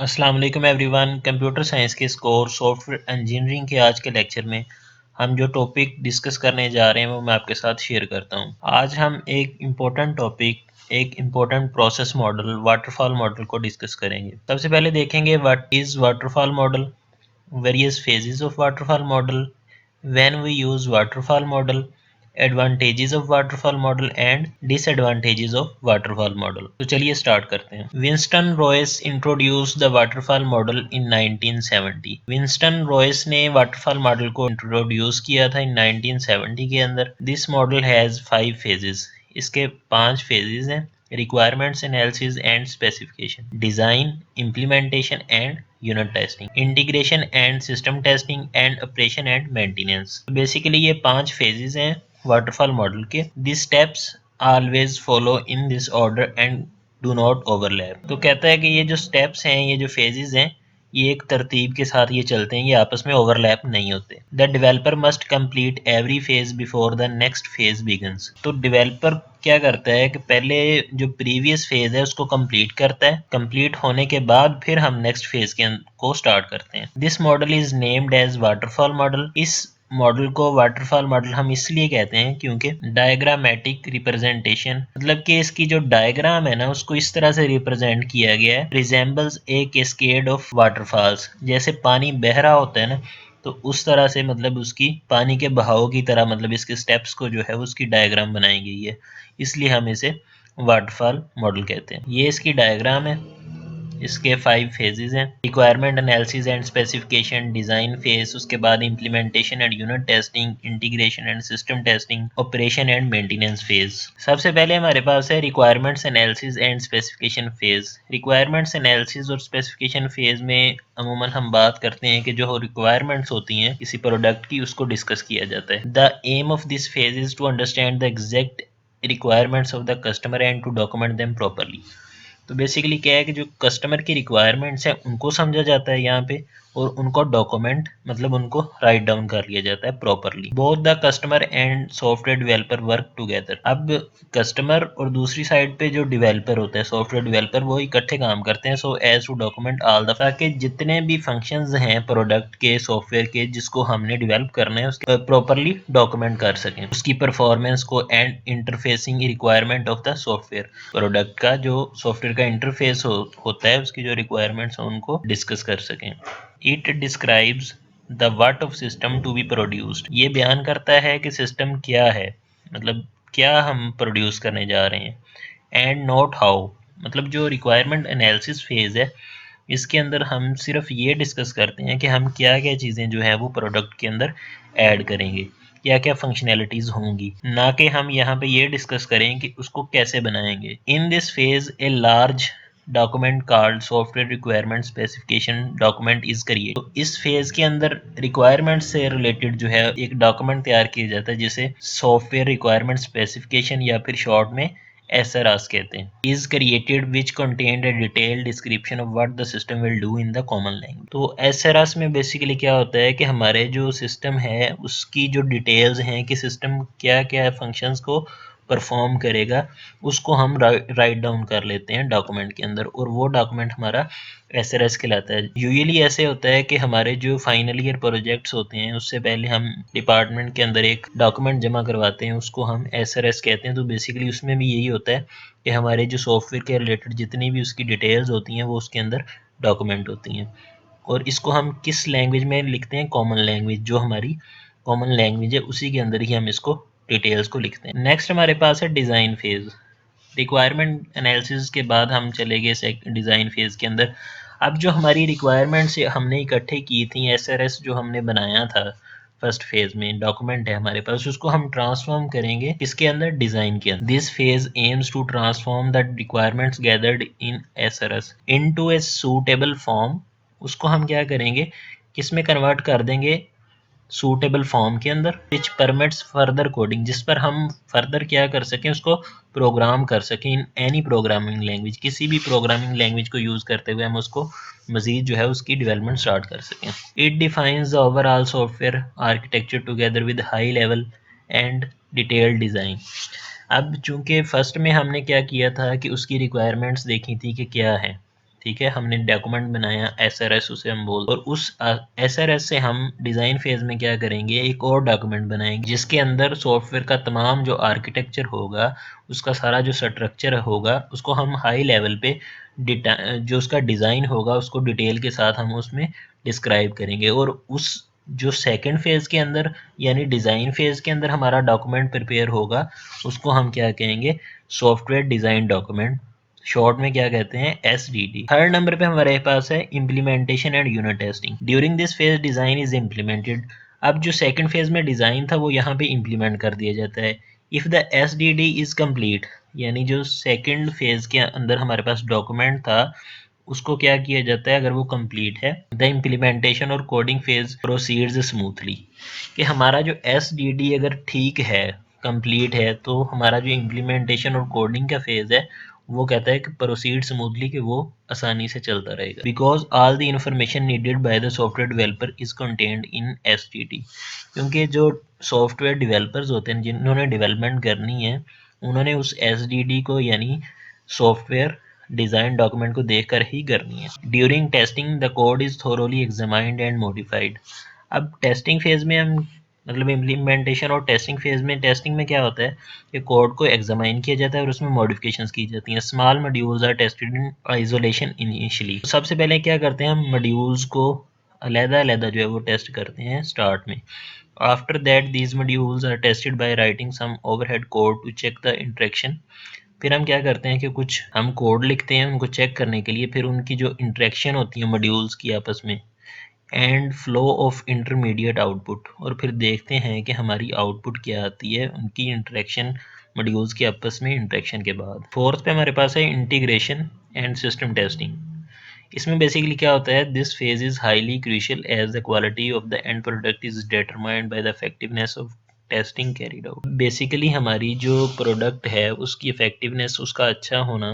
अस्सलाम वालेकुम everyone. Computer science के कोर्स सॉफ्टवेयर इंजीनियरिंग के आज के लेक्चर में हम जो टॉपिक डिस्कस करने जा रहे हैं वो मैं आपके साथ शेयर करता हूं। आज हम एक important process model waterfall model को डिस्कस करेंगे। सबसे पहले देखेंगे what is waterfall model, various phases of waterfall model, when we use waterfall model, advantages of waterfall model and disadvantages of waterfall model. तो चलिए स्टार्ट करते हैं। Winston Royce introduce the waterfall model in 1970। Winston Royce ने waterfall model को introduce किया था in 1970 के अंदर। This model has 5 phases. इसके 5 फेजेस हैं: requirements analysis and specification, design, implementation and unit testing, integration and system testing and operation and maintenance। Basically ये 5 phases हैं वाटरफॉल मॉडल के। These steps always follow in this order and do not overlap। तो कहता है कि ये जो steps हैं, ये जो phases हैं, ये एक तरतीब के साथ ये चलते हैं, ये आपस में ओवरलैप नहीं होते। The developer must complete every phase before the next phase begins. तो डेवलपर क्या करता है कि पहले जो प्रीवियस फेज है उसको कंप्लीट करता है, कंप्लीट होने के बाद फिर हम नेक्स्ट फेज को स्टार्ट करते हैं। This model is named as waterfall model. इस मॉडल को वाटरफॉल मॉडल हम इसलिए कहते हैं क्योंकि डायग्रामेटिक रिप्रेजेंटेशन, मतलब कि इसकी जो डायग्राम है ना उसको इस तरह से रिप्रेजेंट किया गया है, resembles A cascade of waterfalls. जैसे पानी बह रहा होता है ना, तो उस तरह से मतलब उसकी पानी के बहाव की तरह मतलब इसके स्टेप्स को जो है उसकी डायग्राम बनाई गई है, इसलिए हम इसे वाटरफॉल मॉडल कहते हैं। ये इसकी डायग्राम है। इसके 5 फेजेस हैं: requirement analysis and specification, design phase, उसके बाद implementation and unit testing, integration and system testing, operation and maintenance phase. सबसे पहले हमारे पास है requirements analysis and specification phase. Requirements analysis और स्पेसिफिकेशन फेज में अमूमन हम बात करते हैं कि जो रिक्वायरमेंट्स होती हैं किसी प्रोडक्ट की, उसको डिस्कस किया जाता है। The aim of this phase is to understand the exact requirements of the customer and to document them properly। तो बेसिकली क्या है कि जो कस्टमर की रिक्वायरमेंट्स हैं उनको समझा जाता है यहाँ पे, और उनको डॉक्यूमेंट मतलब उनको राइट डाउन कर लिया जाता है properly. Both the customer and software developer work together. अब कस्टमर और दूसरी साइड पे जो डेवलपर होता है, सॉफ्टवेयर डेवलपर, वो इकट्ठे काम करते हैं। So as to document all the, ताकि जितने भी फंक्शंस हैं प्रोडक्ट के, सॉफ्टवेयर के, जिसको हमने डेवलप करना है उसके प्रॉपरली डॉक्यूमेंट कर सकें, उसकी परफॉर्मेंस को and interfacing requirement of the software. Product का जो सॉफ्टवेयर का इंटरफेस होता है, उसकी जो रिक्वायरमेंट्स हैं उनको डिस्कस कर सकें। It describes the what of system to be produced. ये बयान करता है कि सिस्टम क्या है, मतलब क्या हम प्रोड्यूस करने जा रहे हैं। एंड नॉट हाउ, मतलब जो रिक्वायरमेंट एनालिसिस फेज है इसके अंदर हम सिर्फ ये डिस्कस करते हैं कि हम क्या क्या चीज़ें जो है वो प्रोडक्ट के अंदर ऐड करेंगे, क्या क्या फंक्शनैलिटीज़ होंगी, ना कि हम यहाँ पे ये डिस्कस करें कि उसको कैसे बनाएंगे। In this phase a large document card software requirement specification document is create. तो इस फेज के अंदर रिक्वायरमेंट से रिलेटेड जो है एक डॉक्यूमेंट तैयार किया जाता है, जिसे सॉफ्टवेयर रिक्वायरमेंट स्पेसिफिकेशन या फिर शॉर्ट में SRS कहते हैं। Is created which contained a detailed description of what the system will do in the common language. तो SRS में बेसिकली क्या होता है कि हमारे जो सिस्टम है उसकी जो डिटेल्स हैं कि सिस्टम क्या क्या फंक्शंस को परफॉर्म करेगा, उसको हम राइट डाउन कर लेते हैं डॉक्यूमेंट के अंदर, और वो डॉक्यूमेंट हमारा SRS कहलाता है। यूजुअली ऐसे होता है कि हमारे जो फाइनल ईयर प्रोजेक्ट्स होते हैं उससे पहले हम डिपार्टमेंट के अंदर एक डॉक्यूमेंट जमा करवाते हैं, उसको हम SRS कहते हैं। तो बेसिकली उसमें भी यही होता है कि हमारे जो सॉफ्टवेयर के रिलेटेड जितनी भी उसकी डिटेल्स होती हैं वो उसके अंदर डॉक्यूमेंट होती हैं। और इसको हम किस लैंग्वेज में लिखते हैं? कॉमन लैंग्वेज, जो हमारी कॉमन लैंग्वेज है उसी के अंदर ही हम इसको डिटेल्स को लिखते हैं। नेक्स्ट हमारे पास है डिज़ाइन फेज। रिक्वायरमेंट एनालिसिस के बाद हम चले गए डिज़ाइन फेज के अंदर। अब जो हमारी रिक्वायरमेंट्स हमने इकट्ठे की थी, SRS जो हमने बनाया था फर्स्ट फेज में, डॉक्यूमेंट है हमारे पास, उसको हम ट्रांसफॉर्म करेंगे इसके अंदर, डिज़ाइन के अंदर। This phase aims to transform the requirements gathered in SRS into a suitable form. उसको हम क्या करेंगे, किस में कन्वर्ट कर देंगे? सूटेबल फॉर्म के अंदर, विच परमिट्स फर्दर कोडिंग, जिस पर हम फर्दर क्या कर सकें, उसको प्रोग्राम कर सकें इन एनी प्रोग्रामिंग लैंग्वेज, किसी भी प्रोग्रामिंग लैंग्वेज को यूज़ करते हुए हम उसको मजीद जो है उसकी डेवलपमेंट स्टार्ट कर सकें। It defines the overall software architecture together with high level and detailed design. अब चूंकि फर्स्ट में हमने क्या किया था कि उसकी रिक्वायरमेंट्स देखी थी कि क्या है, ठीक है, हमने डॉक्यूमेंट बनाया SRS उसे हम बोलते, और उस SRS से हम डिज़ाइन फेज़ में क्या करेंगे, एक और डॉक्यूमेंट बनाएंगे जिसके अंदर सॉफ्टवेयर का तमाम जो आर्किटेक्चर होगा, उसका सारा जो स्ट्रक्चर होगा, उसको हम हाई लेवल पे जो उसका डिज़ाइन होगा उसको डिटेल के साथ हम उसमें डिस्क्राइब करेंगे। और उस जो सेकंड फेज़ के अंदर यानी डिज़ाइन फेज़ के अंदर हमारा डॉक्यूमेंट प्रिपेयर होगा, उसको हम क्या कहेंगे, सॉफ्टवेयर डिज़ाइन डॉक्यूमेंट, शॉर्ट में क्या कहते हैं, SDD। थर्ड नंबर पे हमारे पास है implementation and unit testing. During this phase design is implemented. अब जो सेकंड फेज में डिज़ाइन था वो यहाँ पे इम्प्लीमेंट कर दिया जाता है। If the SDD is complete, यानी जो सेकंड फेज के अंदर हमारे पास डॉक्यूमेंट था उसको क्या किया जाता है, अगर वो कंप्लीट है, द इम्प्लीमेंटेशन और कोडिंग फेज प्रोसीड्स स्मूथली। कि हमारा जो SDD अगर ठीक है, कंप्लीट है, तो हमारा जो इम्प्लीमेंटेशन और कोडिंग का फेज है वो कहता है कि प्रोसीड स्मूथली, कि वो आसानी से चलता रहेगा। Because all the information needed by the software developer is contained in SDD। क्योंकि जो सॉफ्टवेयर डेवलपर्स होते हैं जिन्होंने डेवलपमेंट करनी है, उन्होंने उस SDD को यानी सॉफ्टवेयर डिज़ाइन डॉक्यूमेंट को देखकर ही करनी है। During testing the code is thoroughly examined and modified. अब टेस्टिंग फेज में हम मतलब इम्प्लीमेंटेशन और टेस्टिंग फेज में, टेस्टिंग में क्या होता है कि कोड को एग्जामाइन किया जाता है और उसमें मॉडिफिकेशंस की जाती हैं। Small modules are tested in isolation initially. सबसे पहले क्या करते हैं, हम मॉड्यूल्स को अलग-अलग जो है वो टेस्ट करते हैं स्टार्ट में। After that these modules are tested by writing some overhead code to check the interaction. फिर हम क्या करते हैं कि कुछ हम कोड लिखते हैं उनको चेक करने के लिए, फिर उनकी जो इंटरेक्शन होती है मॉड्यूल्स की आपस में, and flow of intermediate output, और फिर देखते हैं कि हमारी आउटपुट क्या आती है उनकी इंटरेक्शन मॉड्यूल्स के आपस में इंटरेक्शन के बाद। फोर्थ पे हमारे पास है इंटीग्रेशन एंड सिस्टम टेस्टिंग। इसमें बेसिकली क्या होता है, this phase is highly crucial as the quality of the end product is determined by the effectiveness of testing carried out. Basically हमारी जो प्रोडक्ट है उसकी इफेक्टिवनेस, उसका अच्छा होना,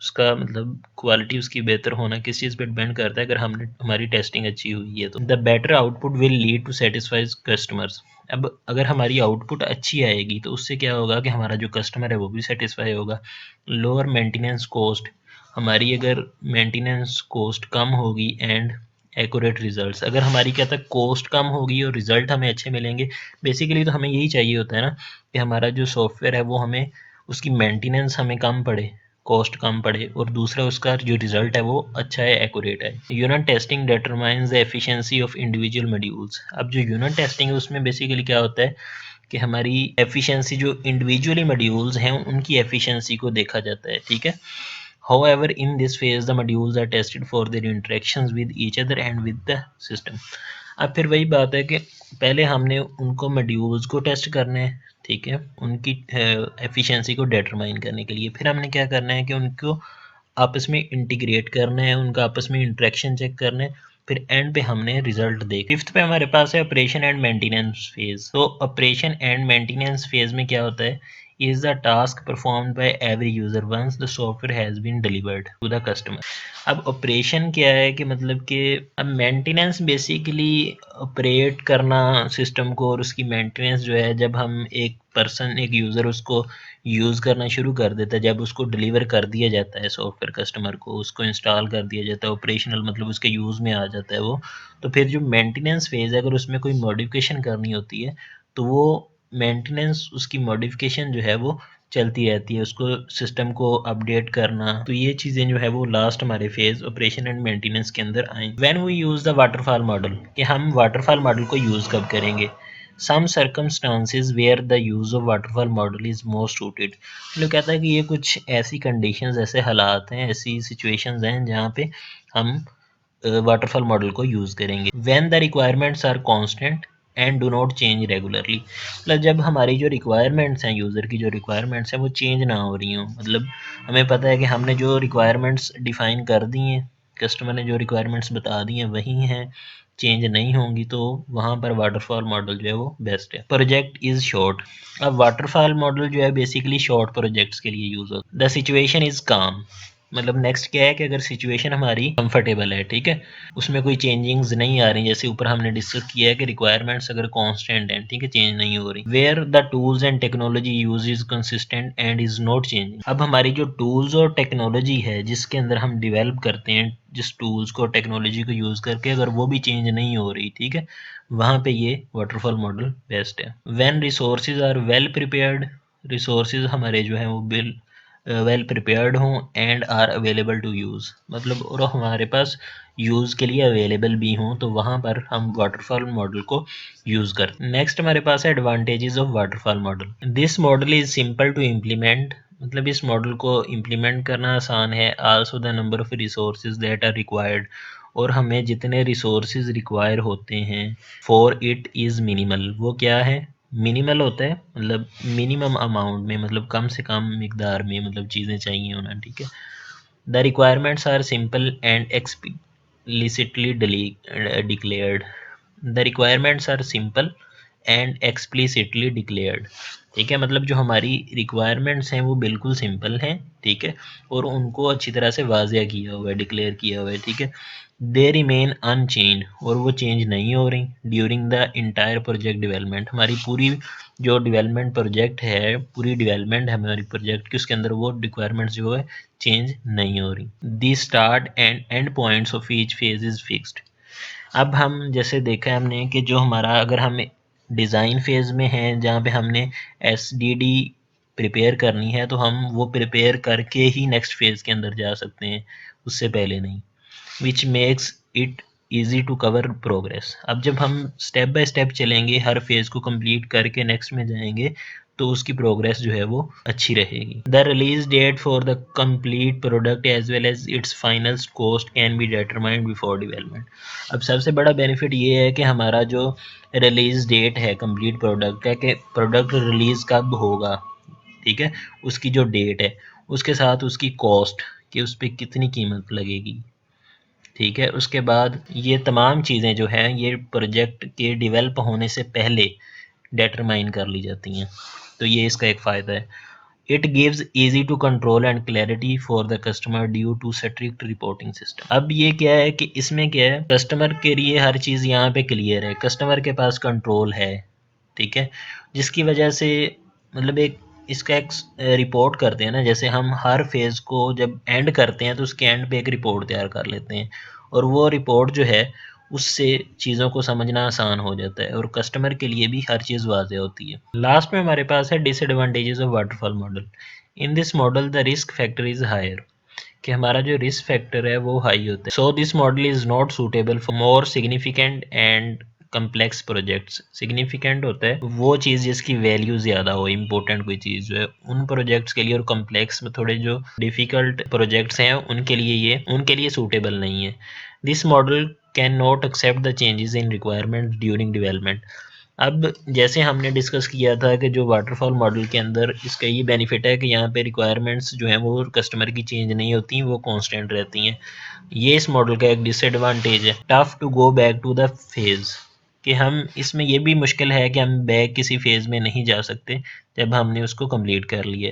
उसका मतलब क्वालिटी उसकी बेहतर होना किस चीज़ पे डिपेंड करता है, अगर हमने हमारी टेस्टिंग अच्छी हुई है तो। The better output will lead to satisfies customers. अब अगर हमारी आउटपुट अच्छी आएगी तो उससे क्या होगा कि हमारा जो कस्टमर है वो भी सेटिस्फाई होगा। लोअर मेंटेनेंस कॉस्ट, हमारी अगर मेंटेनेंस कॉस्ट कम होगी एंड एक्यूरेट रिजल्ट्स, अगर हमारी क्या था कॉस्ट कम होगी और रिजल्ट हमें अच्छे मिलेंगे। बेसिकली तो हमें यही चाहिए होता है ना कि हमारा जो सॉफ्टवेयर है वो हमें उसकी मेंटेनेंस हमें कम पड़े, कॉस्ट कम पड़े, और दूसरा उसका जो रिजल्ट है वो अच्छा है, एक्यूरेट है। Unit testing determines the efficiency of individual modules. अब जो यूनिट टेस्टिंग है उसमें बेसिकली क्या होता है कि हमारी एफिशिएंसी, जो इंडिविजुअली मॉड्यूल्स हैं उनकी एफिशिएंसी को देखा जाता है, ठीक है। However, in this phase, the modules are tested for their interactions with each other and with the system. अब फिर वही बात है कि पहले हमने उनको मॉड्यूल्स को टेस्ट करना है, ठीक है, उनकी एफिशिएंसी को डिटरमाइन करने के लिए। फिर हमने क्या करना है कि उनको आपस में इंटीग्रेट करना है, उनका आपस में इंटरेक्शन चेक करना है, फिर एंड पे हमने रिजल्ट देख। फिफ्थ पे हमारे पास है ऑपरेशन एंड मेंटेनेंस फेज। तो ऑपरेशन एंड मेंटेनेंस फेज में क्या होता है, is the task performed by every user once the software has been delivered to the customer। अब ऑपरेशन क्या है कि मतलब कि अब मेंटेनेंस बेसिकली ऑपरेट करना सिस्टम को, और उसकी मेंटेनेंस जो है जब हम एक पर्सन, एक यूज़र उसको यूज़ करना शुरू कर देता है, जब उसको डिलीवर कर दिया जाता है सॉफ्टवेयर कस्टमर को, उसको इंस्टॉल कर दिया जाता है, ऑपरेशनल मतलब उसके यूज़ में आ जाता है वो, तो फिर जो मेंटेनेंस फेज़ है अगर उसमें कोई मॉडिफिकेशन करनी होती है तो वो मेंटेनेंस, उसकी मॉडिफिकेशन जो है वो चलती रहती है, उसको सिस्टम को अपडेट करना। तो ये चीज़ें जो है वो लास्ट हमारे फेज ऑपरेशन एंड मेंटेनेंस के अंदर आए। When we use the waterfall model, कि हम वाटरफॉल मॉडल को यूज़ कब करेंगे। Some circumstances where the use of waterfall model is most suited. मतलब कहता है कि ये कुछ ऐसी कंडीशंस, ऐसे हालात हैं, ऐसी सिचुएशंस हैं जहाँ पे हम वाटरफॉल मॉडल को यूज़ करेंगे। When the requirements are constant and do not change regularly. मतलब जब हमारी जो रिक्वायरमेंट्स हैं, यूज़र की जो रिक्वायरमेंट्स हैं वो चेंज ना हो रही हों, मतलब हमें पता है कि हमने जो रिक्वायरमेंट्स डिफ़ाइन कर दी हैं, कस्टमर ने जो रिक्वायरमेंट्स बता दी हैं वही हैं, चेंज नहीं होंगी, तो वहाँ पर वाटरफॉल मॉडल जो है वो बेस्ट है। Project is short. अब वाटरफॉल मॉडल जो है बेसिकली शॉर्ट प्रोजेक्ट्स के लिए यूज़ होता है। द सिचुएशन इज़ काम। मतलब नेक्स्ट क्या है कि अगर सिचुएशन हमारी कंफर्टेबल है, ठीक है, उसमें कोई चेंजिंग्स नहीं आ रही, जैसे ऊपर हमने डिस्कस किया है कि रिक्वायरमेंट्स अगर कांस्टेंट हैं, ठीक है, चेंज नहीं हो रही, where the tools and technology use is consistent and is not changing. अब हमारी जो टूल्स और टेक्नोलॉजी है जिसके अंदर हम डिवेल्प करते हैं, जिस टूल्स को टेक्नोलॉजी को यूज करके, अगर वो भी चेंज नहीं हो रही, ठीक है, वहाँ पे ये वाटरफॉल मॉडल बेस्ट है। When resources are well prepared, resources हमारे जो है वो वेल प्रिपेयर्ड हों and are available to use, मतलब और हमारे पास यूज़ के लिए अवेलेबल भी हों, तो वहाँ पर हम वाटरफॉल मॉडल को यूज़ करते हैं। नेक्स्ट हमारे पास है advantages of waterfall model. This model is simple to implement, मतलब इस मॉडल को इम्प्लीमेंट करना आसान है। Also the number of resources that are required, और हमें जितने रिसोर्सेज रिक्वायर होते हैं फॉर इट इज़ मिनिमल, वो क्या है, मिनिमल होता है, मतलब मिनिमम अमाउंट में, मतलब कम से कम मिकदार में, मतलब चीज़ें चाहिए होना, ठीक है। The requirements are simple and explicitly declared, the requirements are simple and explicitly declared, ठीक है, मतलब जो हमारी रिक्वायरमेंट्स हैं वो बिल्कुल सिंपल हैं, ठीक है, और उनको अच्छी तरह से वाजिया किया हुआ है, डिक्लेयर किया हुआ है, ठीक है। दे रिमेन अनचेंज, और वो चेंज नहीं हो रही during the entire project development, हमारी पूरी जो डेवलपमेंट प्रोजेक्ट है, पूरी डेवलपमेंट है हमारी प्रोजेक्ट की, उसके अंदर वो रिक्वायरमेंट्स जो है चेंज नहीं हो रही। The start and end points of each phase is fixed. अब हम जैसे देखा है हमने कि जो हमारा, अगर हम डिज़ाइन फेज़ में हैं जहाँ पे हमने एसडीडी प्रिपेयर करनी है, तो हम वो प्रिपेयर करके ही नेक्स्ट फेज़ के अंदर जा सकते हैं, उससे पहले नहीं, which makes it easy to cover progress. अब जब हम स्टेप बाय स्टेप चलेंगे, हर फेज़ को कंप्लीट करके नेक्स्ट में जाएंगे, तो उसकी प्रोग्रेस जो है वो अच्छी रहेगी। The release date for the complete product as well as its final cost can be determined before development. अब सबसे बड़ा बेनिफिट ये है कि हमारा जो रिलीज डेट है कंप्लीट प्रोडक्ट का, कि प्रोडक्ट रिलीज कब होगा, ठीक है, उसकी जो डेट है, उसके साथ उसकी कॉस्ट, कि उस पर कितनी कीमत लगेगी, ठीक है, उसके बाद ये तमाम चीज़ें जो हैं ये प्रोजेक्ट के डेवलप होने से पहले डिटरमाइन कर ली जाती हैं, तो ये इसका एक फ़ायदा है। It gives easy to control and clarity for the customer due to strict reporting system. अब ये क्या है कि इसमें क्या है, कस्टमर के लिए हर चीज़ यहाँ पे क्लियर है, कस्टमर के पास कंट्रोल है, ठीक है, जिसकी वजह से मतलब एक इसका एक रिपोर्ट करते हैं ना, जैसे हम हर फेज़ को जब एंड करते हैं तो उसके एंड पे एक रिपोर्ट तैयार कर लेते हैं, और वो रिपोर्ट जो है उससे चीज़ों को समझना आसान हो जाता है, और कस्टमर के लिए भी हर चीज़ वाज़ेह होती है। लास्ट में हमारे पास है disadvantages of waterfall model. In this model the risk factor is higher, कि हमारा जो रिस्क फैक्टर है वो हाई होता है। So this model is not suitable for more significant and complex projects. Significant होता है वो चीज़ जिसकी वैल्यू ज़्यादा हो, इंपॉर्टेंट कोई चीज़ जो है उन प्रोजेक्ट्स के लिए, और कम्प्लेक्स में थोड़े जो डिफ़िकल्ट प्रोजेक्ट्स हैं उनके लिए सूटेबल नहीं है। This model can not accept the changes in requirement during development. अब जैसे हमने डिस्कस किया था कि जो वाटरफॉल मॉडल के अंदर इसका ये बेनिफिट है कि यहाँ पे रिक्वायरमेंट्स जो हैं वो कस्टमर की चेंज नहीं होती, वो कांस्टेंट रहती हैं। ये इस मॉडल का एक डिसएडवांटेज है। Tough to go back to the phase, कि हम इसमें ये भी मुश्किल है कि हम बैक किसी फेज़ में नहीं जा सकते जब हमने उसको कंप्लीट कर लिया।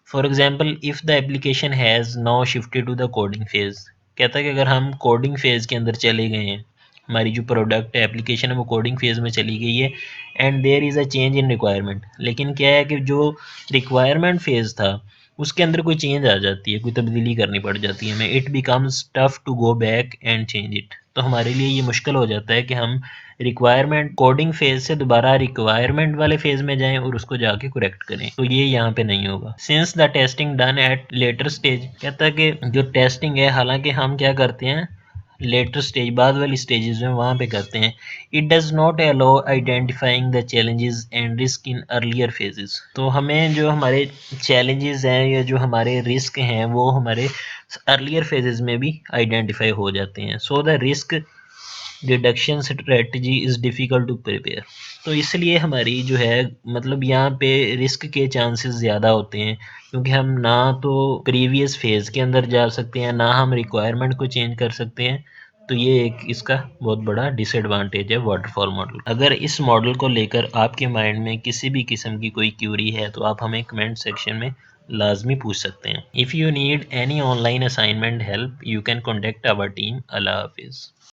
For example if the application has now shifted to the coding phase, कहता है कि अगर हम कोडिंग फेज़ के अंदर चले गए हैं, हमारी जो प्रोडक्ट है, एप्लीकेशन है, वो कोडिंग फेज़ में चली गई है, and there is a change in requirement, लेकिन क्या है कि जो रिक्वायरमेंट फेज़ था उसके अंदर कोई चेंज आ जाती है, कोई तब्दीली करनी पड़ जाती है हमें, it becomes tough to go back and change it. तो हमारे लिए ये मुश्किल हो जाता है कि हम रिक्वायरमेंट कोडिंग फेज़ से दोबारा रिक्वायरमेंट वाले फेज़ में जाएं और उसको जाके करेक्ट करें, तो ये यहाँ पे नहीं होगा। Since the testing done at later stage, कहता है कि जो टेस्टिंग है, हालांकि हम क्या करते हैं लेटर स्टेज, बाद वाली स्टेजेस में वहाँ पे करते हैं, it does not allow identifying the challenges and risk in earlier phases. तो हमें जो हमारे चैलेंजेस हैं या जो हमारे रिस्क हैं वो हमारे अर्लियर फेजेस में भी आइडेंटिफाई हो जाते हैं। So the risk reduction strategy is difficult to prepare. तो इसलिए हमारी जो है मतलब यहाँ पे रिस्क के चांसेस ज़्यादा होते हैं, क्योंकि हम ना तो प्रीवियस फेज़ के अंदर जा सकते हैं, ना हम रिक्वायरमेंट को चेंज कर सकते हैं। तो ये एक इसका बहुत बड़ा डिसएडवांटेज है वाटरफॉल मॉडल। अगर इस मॉडल को लेकर आपके माइंड में किसी भी किस्म की कोई क्यूरी है तो आप हमें कमेंट सेक्शन में लाजमी पूछ सकते हैं। If you need any online assignment help you can contact our team. अल्लाह हाफिज़।